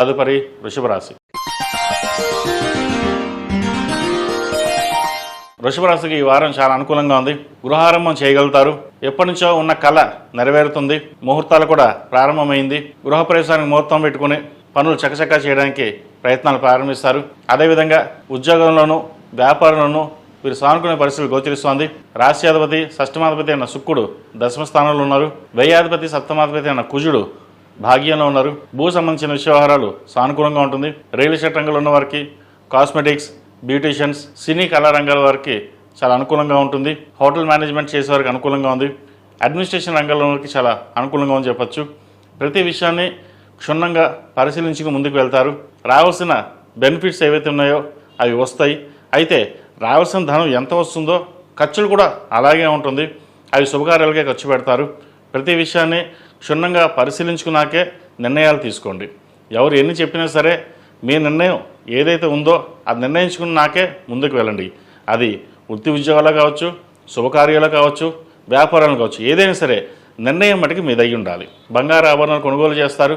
తదుపరి వృషభ రాశి. వృషభ రాశికి ఈ వారం చాలా అనుకూలంగా ఉంది. గృహారంభం చేయగలుగుతారు. ఎప్పటి నుంచో ఉన్న కళ నెరవేరుతుంది. ముహూర్తాలు కూడా ప్రారంభమైంది. గృహప్రవేశానికి ముహూర్తం పెట్టుకుని పనులు చకచకా చేయడానికి ప్రయత్నాలు ప్రారంభిస్తారు. అదేవిధంగా ఉద్యోగంలోనూ వ్యాపారంలోనూ వీరు సానుకూల పరిస్థితులు గోచరిస్తోంది. రాశ్యాధిపతి షష్టమాధిపతి అయిన శుక్రుడు దశమ స్థానంలో ఉన్నారు. వ్యయాధిపతి సప్తమాధిపతి అయిన కుజుడు భాగ్యంలో ఉన్నారు. భూ సంబంధించిన వ్యవహారాలు సానుకూలంగా ఉంటుంది. రియల్ ఎస్టేట్ రంగంలో ఉన్న వారికి, కాస్మెటిక్స్, బ్యూటీషియన్స్, సినీ కళా రంగాల వారికి చాలా అనుకూలంగా ఉంటుంది. హోటల్ మేనేజ్మెంట్ చేసే వారికి అనుకూలంగా ఉంది. అడ్మినిస్ట్రేషన్ రంగంలో వారికి చాలా అనుకూలంగా ఉంది చెప్పచ్చు. ప్రతి విషయాన్ని క్షుణ్ణంగా పరిశీలించుకుని ముందుకు వెళ్తారు. రావాల్సిన బెనిఫిట్స్ ఏవైతే ఉన్నాయో అవి వస్తాయి. అయితే రావాల్సిన ధనం ఎంత వస్తుందో ఖర్చులు కూడా అలాగే ఉంటుంది. అవి శుభకార్యాలకే ఖర్చు పెడతారు. ప్రతి విషయాన్ని క్షుణ్ణంగా పరిశీలించుకున్నాకే నిర్ణయాలు తీసుకోండి. ఎవరు ఎన్ని చెప్పినా సరే మీ నిర్ణయం ఏదైతే ఉందో అది నిర్ణయించుకున్నాకే ముందుకు వెళ్ళండి. అది వృత్తి ఉద్యోగాలు కావచ్చు, శుభకార్యాలు కావచ్చు, వ్యాపారాలు కావచ్చు, ఏదైనా సరే నిర్ణయం మటుకు మీదై ఉండాలి. బంగారు ఆభరణాలు కొనుగోలు చేస్తారు.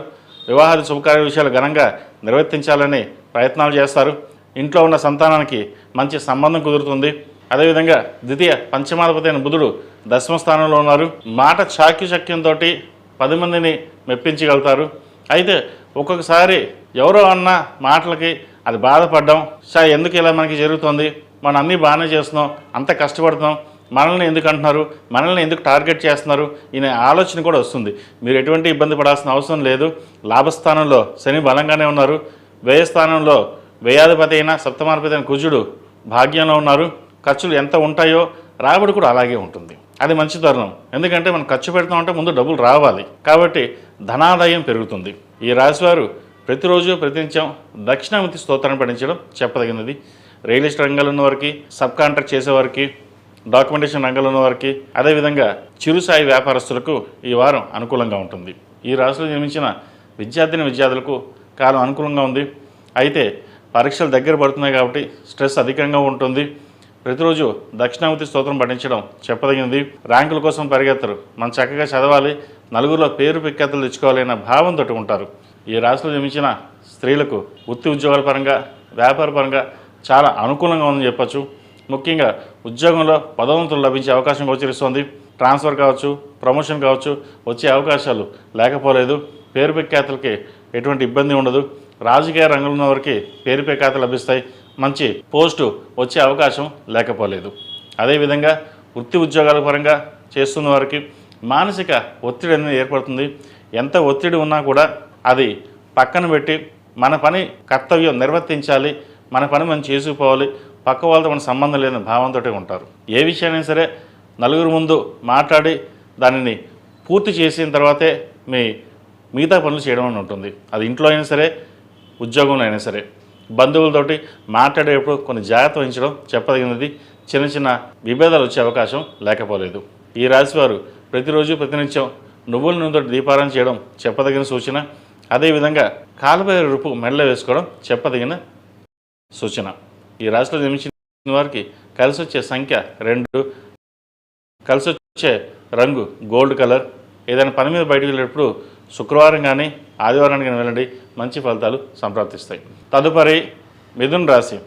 వివాహాది శుభకార్య విషయాలు ఘనంగా నిర్వర్తించాలని ప్రయత్నాలు చేస్తారు. ఇంట్లో ఉన్న సంతానానికి మంచి సంబంధం కుదురుతుంది. అదేవిధంగా ద్వితీయ పంచమాధిపతి అయిన బుధుడు దశమ స్థానంలో ఉన్నారు. మాట చాక్యశక్యంతో 10 మందిని మెప్పించగలుగుతారు. అయితే ఒక్కొక్కసారి ఎవరో అన్న మాటలకి అది బాధపడడం, ఎందుకు ఇలా మనకి జరుగుతుంది, మనం అన్నీ బాగానే చేస్తున్నాం, అంత కష్టపడుతున్నాం, మనల్ని ఎందుకు అంటున్నారు, మనల్ని ఎందుకు టార్గెట్ చేస్తున్నారు అనే ఆలోచన కూడా వస్తుంది. మీరు ఎటువంటి ఇబ్బంది పడాల్సిన అవసరం లేదు. లాభస్థానంలో శని బలంగానే ఉన్నారు. వ్యయస్థానంలో వ్యయాధిపతి అయిన సప్తమాధిపతి అయిన కుజుడు భాగ్యంలో ఉన్నారు. ఖర్చులు ఎంత ఉంటాయో రాబడి కూడా అలాగే ఉంటుంది. అది మంచి తరుణం. ఎందుకంటే మనం ఖర్చు పెడతామంటే ముందు డబ్బులు రావాలి. కాబట్టి ధనాదాయం పెరుగుతుంది. ఈ రాశివారు ప్రతిరోజు ప్రతినిత్యం దక్షిణామూర్తి స్తోత్రాన్ని పఠించడం చెప్పదగినది. రియల్ ఎస్టేట్ రంగంలో ఉన్న వారికి, సబ్ కాంట్రాక్ట్ చేసేవారికి, డాక్యుమెంటేషన్ రంగంలో ఉన్న వారికి, అదేవిధంగా చిరుసాయి వ్యాపారస్తులకు ఈ వారం అనుకూలంగా ఉంటుంది. ఈ రాశిలో జన్మించిన విద్యార్థులకు కాలం అనుకూలంగా ఉంది. అయితే పరీక్షలు దగ్గర పడుతున్నాయి కాబట్టి స్ట్రెస్ అధికంగా ఉంటుంది. ప్రతిరోజు దక్షిణామూర్తి స్తోత్రం పఠించడం చెప్పదగినది. ర్యాంకుల కోసం పరిగెత్తరు. మనం చక్కగా చదవాలి, నలుగురిలో పేరు ప్రఖ్యాతులు తెచ్చుకోవాలి అన్న భావంతో ఉంటారు. ఈ రాశిలో జన్మించిన స్త్రీలకు వృత్తి ఉద్యోగాల పరంగా, వ్యాపార పరంగా చాలా అనుకూలంగా ఉందని చెప్పచ్చు. ముఖ్యంగా ఉద్యోగంలో పదోన్నతులు లభించే అవకాశం గోచరిస్తోంది. ట్రాన్స్ఫర్ కావచ్చు, ప్రమోషన్ కావచ్చు వచ్చే అవకాశాలు లేకపోలేదు. పేరు ప్రఖ్యాతులకి ఎటువంటి ఇబ్బంది ఉండదు. రాజకీయ రంగంలో ఉన్న వారికి పేరు ప్రఖ్యాతులు లభిస్తాయి. మంచి పోస్టు వచ్చే అవకాశం లేకపోలేదు. అదేవిధంగా వృత్తి ఉద్యోగాల పరంగా చేస్తున్న వారికి మానసిక ఒత్తిడి అనేది ఏర్పడుతుంది. ఎంత ఒత్తిడి ఉన్నా కూడా అది పక్కన పెట్టి మన పని కర్తవ్యం నిర్వర్తించాలి, మన పని మనం చేసుకుపోవాలి, పక్క వాళ్ళతో మన సంబంధం లేని భావంతో ఉంటారు. ఏ విషయాన్ని సరే నలుగురు ముందు మాట్లాడి దానిని పూర్తి చేసిన తర్వాతే మిగతా పనులు చేయడం అని ఉంటుంది. అది ఇంట్లో అయినా సరే, ఉద్యోగంలో అయినా సరే. బంధువులతోటి మాట్లాడేటప్పుడు కొన్ని జాగ్రత్త వహించడం చెప్పదగినది. చిన్న చిన్న విభేదాలు వచ్చే అవకాశం లేకపోలేదు. ఈ రాశివారు ప్రతిరోజు ప్రతినిత్యం నువ్వుల నూనెతో దీపారాధన చేయడం చెప్పదగిన సూచన. అదేవిధంగా కాలుపై రుపు మెడలో వేసుకోవడం చెప్పదగిన సూచన. ఈ రాశిలో జన్మించిన వారికి కలిసి వచ్చే సంఖ్య 2, కలిసి వచ్చే రంగు గోల్డ్ కలర్. ఏదైనా పని మీద బయటకు వెళ్ళేటప్పుడు శుక్రవారం కానీ ఆదివారానికి కానీ వెళ్ళండి, మంచి ఫలితాలు సంప్రాప్తిస్తాయి. తదుపరి మిథున రాశి.